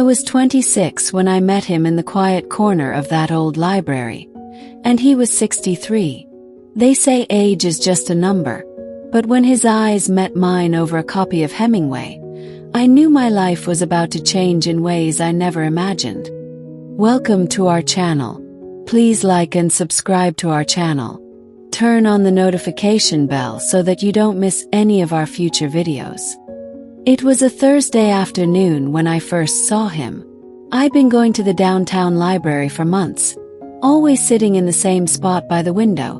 I was 26 when I met him in the quiet corner of that old library, and he was 63. They say age is just a number, but when his eyes met mine over a copy of Hemingway, I knew my life was about to change in ways I never imagined. Welcome to our channel. Please like and subscribe to our channel. Turn on the notification bell so that you don't miss any of our future videos. It was a Thursday afternoon when I first saw him. I'd been going to the downtown library for months, always sitting in the same spot by the window,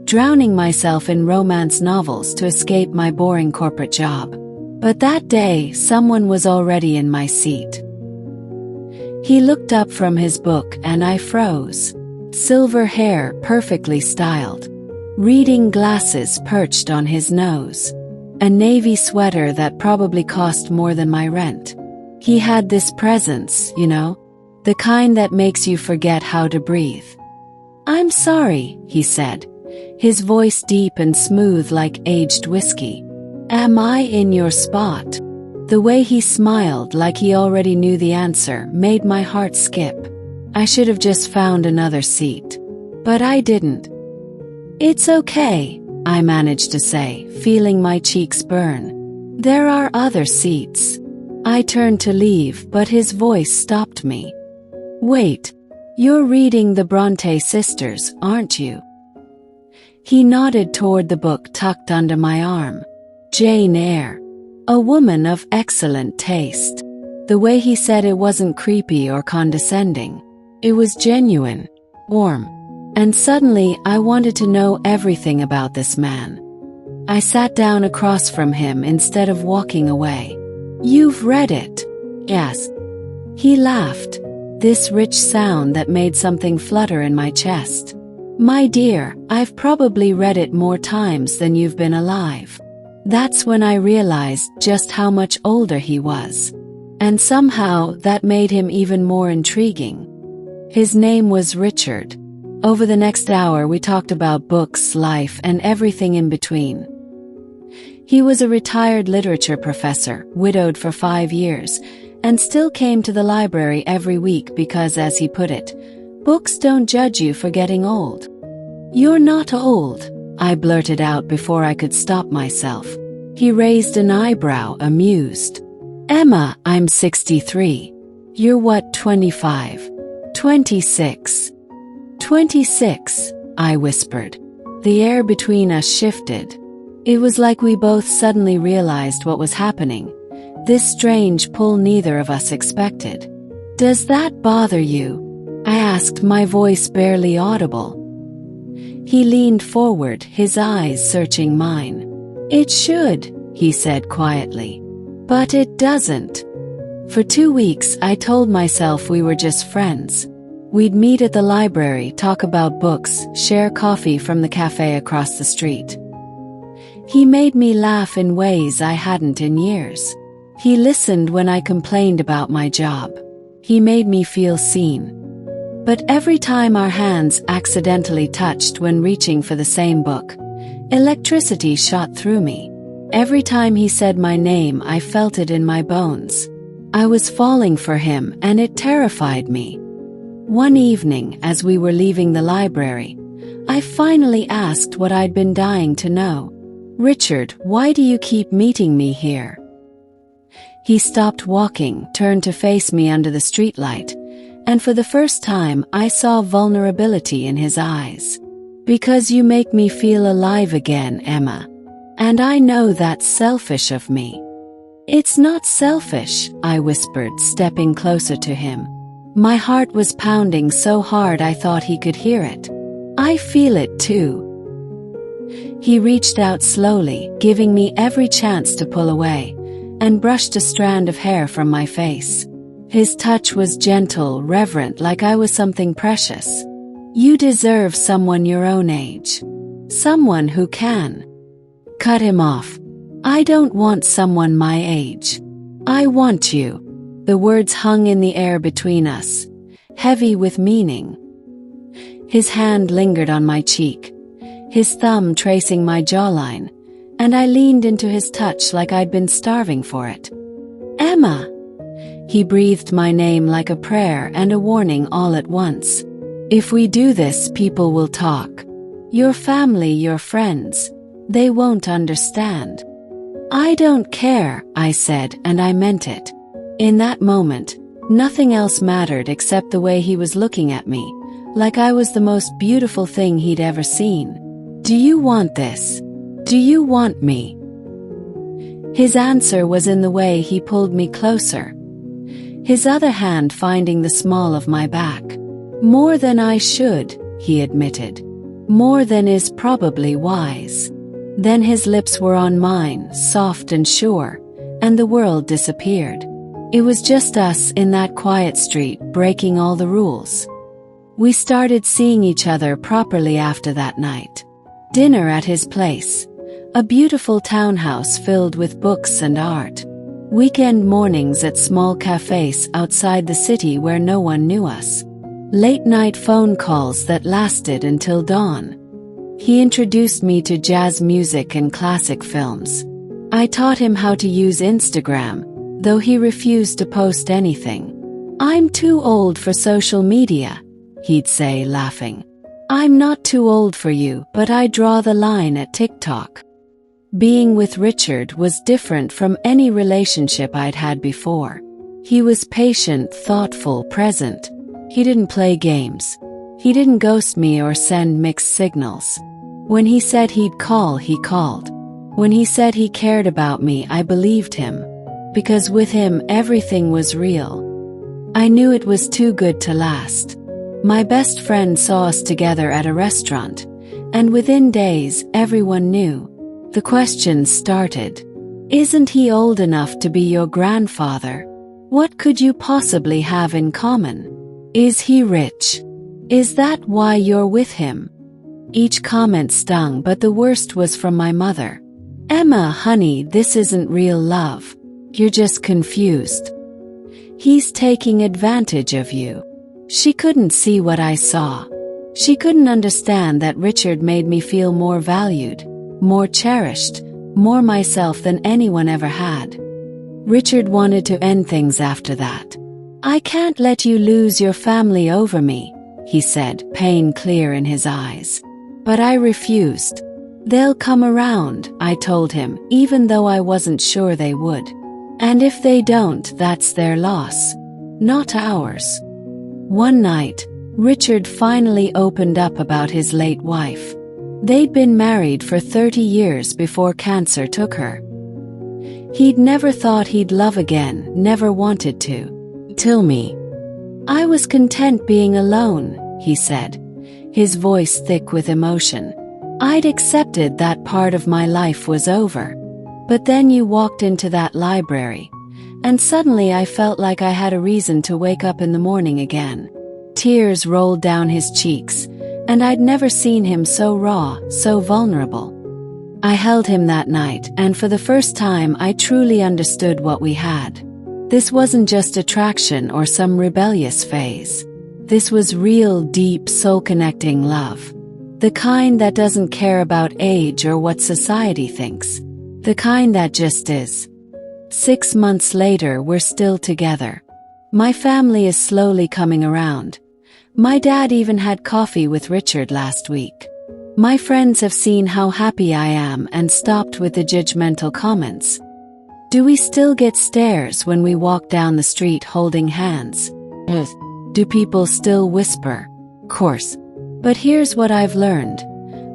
drowning myself in romance novels to escape my boring corporate job. But that day, someone was already in my seat. He looked up from his book and I froze. Silver hair perfectly styled. Reading glasses perched on his nose. A navy sweater that probably cost more than my rent. He had this presence, you know, the kind that makes you forget how to breathe. "I'm sorry," he said, his voice deep and smooth like aged whiskey. "Am I in your spot?" The way he smiled like he already knew the answer made my heart skip. I should have just found another seat. But I didn't. "It's okay," I managed to say, feeling my cheeks burn. "There are other seats." I turned to leave, but his voice stopped me. "Wait, you're reading the Bronte sisters, aren't you?" He nodded toward the book tucked under my arm. Jane Eyre. A woman of excellent taste. The way he said it wasn't creepy or condescending. It was genuine, warm. And suddenly I wanted to know everything about this man. I sat down across from him instead of walking away. "You've read it?" "Yes." He laughed, this rich sound that made something flutter in my chest. "My dear, I've probably read it more times than you've been alive." That's when I realized just how much older he was. And somehow that made him even more intriguing. His name was Richard. Over the next hour we talked about books, life, and everything in between. He was a retired literature professor, widowed for 5 years, and still came to the library every week because, as he put it, books don't judge you for getting old. "You're not old," I blurted out before I could stop myself. He raised an eyebrow, amused. "Emma, I'm 63. You're what, 25? 26. 26, I whispered. The air between us shifted. It was like we both suddenly realized what was happening, this strange pull neither of us expected. "Does that bother you?" I asked, my voice barely audible. He leaned forward, his eyes searching mine. "It should," he said quietly. "But it doesn't." For 2 weeks I told myself we were just friends. We'd meet at the library, talk about books, share coffee from the cafe across the street. He made me laugh in ways I hadn't in years. He listened when I complained about my job. He made me feel seen. But every time our hands accidentally touched when reaching for the same book, electricity shot through me. Every time he said my name, I felt it in my bones. I was falling for him, and it terrified me. One evening, as we were leaving the library, I finally asked what I'd been dying to know. "Richard, why do you keep meeting me here?" He stopped walking, turned to face me under the streetlight, and for the first time I saw vulnerability in his eyes. "Because you make me feel alive again, Emma. And I know that's selfish of me." "It's not selfish," I whispered, stepping closer to him. My heart was pounding so hard I thought he could hear it. "I feel it too." He reached out slowly, giving me every chance to pull away, and brushed a strand of hair from my face. His touch was gentle, reverent, like I was something precious. "You deserve someone your own age. Someone who can." Cut him off. "I don't want someone my age. I want you." The words hung in the air between us, heavy with meaning. His hand lingered on my cheek, his thumb tracing my jawline, and I leaned into his touch like I'd been starving for it. "Emma!" He breathed my name like a prayer and a warning all at once. If we do this, people will talk. Your family, your friends, they won't understand. I don't care, I said, and I meant it. In that moment, nothing else mattered except the way he was looking at me, like I was the most beautiful thing he'd ever seen. Do you want this? Do you want me? His answer was in the way he pulled me closer, his other hand finding the small of my back. More than I should, he admitted. More than is probably wise. Then his lips were on mine, soft and sure, and the world disappeared. It was just us in that quiet street, breaking all the rules. We started seeing each other properly after that night. Dinner at his place. A beautiful townhouse filled with books and art. Weekend mornings at small cafes outside the city where no one knew us. Late-night phone calls that lasted until dawn. He introduced me to jazz music and classic films. I taught him how to use Instagram, though he refused to post anything. "I'm too old for social media," he'd say, laughing. "I'm not too old for you, but I draw the line at TikTok." Being with Richard was different from any relationship I'd had before. He was patient, thoughtful, present. He didn't play games. He didn't ghost me or send mixed signals. When he said he'd call, he called. When he said he cared about me, I believed him. Because with him, everything was real. I knew it was too good to last. My best friend saw us together at a restaurant, and within days, everyone knew. The questions started. Isn't he old enough to be your grandfather? What could you possibly have in common? Is he rich? Is that why you're with him? Each comment stung, but the worst was from my mother. "Emma, honey, this isn't real love. You're just confused. He's taking advantage of you." She couldn't see what I saw. She couldn't understand that Richard made me feel more valued, more cherished, more myself than anyone ever had. Richard wanted to end things after that. "I can't let you lose your family over me," he said, pain clear in his eyes. But I refused. "They'll come around," I told him, even though I wasn't sure they would. "And if they don't, that's their loss, not ours." One night, Richard finally opened up about his late wife. They'd been married for 30 years before cancer took her. He'd never thought he'd love again, never wanted to. Till me. "I was content being alone," he said, his voice thick with emotion. "I'd accepted that part of my life was over. But then you walked into that library, and suddenly I felt like I had a reason to wake up in the morning again." Tears rolled down his cheeks, and I'd never seen him so raw, so vulnerable. I held him that night, and for the first time I truly understood what we had. This wasn't just attraction or some rebellious phase. This was real, deep, soul-connecting love. The kind that doesn't care about age or what society thinks. The kind that just is. 6 months later, we're still together. My family is slowly coming around. My dad even had coffee with Richard last week. My friends have seen how happy I am and stopped with the judgmental comments. Do we still get stares when we walk down the street holding hands? Do people still whisper? Course. But here's what I've learned.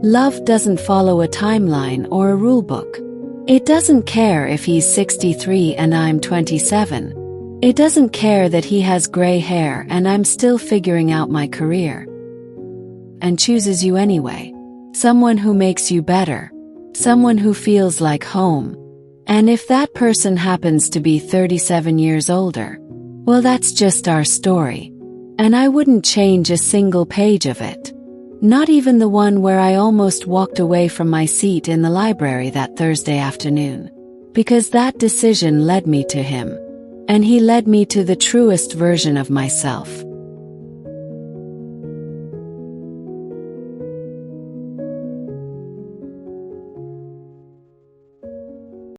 Love doesn't follow a timeline or a rulebook. It doesn't care if he's 63 and I'm 27. It doesn't care that he has gray hair and I'm still figuring out my career. And chooses you anyway. Someone who makes you better. Someone who feels like home. And if that person happens to be 37 years older, well, that's just our story. And I wouldn't change a single page of it. Not even the one where I almost walked away from my seat in the library that Thursday afternoon. Because that decision led me to him. And he led me to the truest version of myself.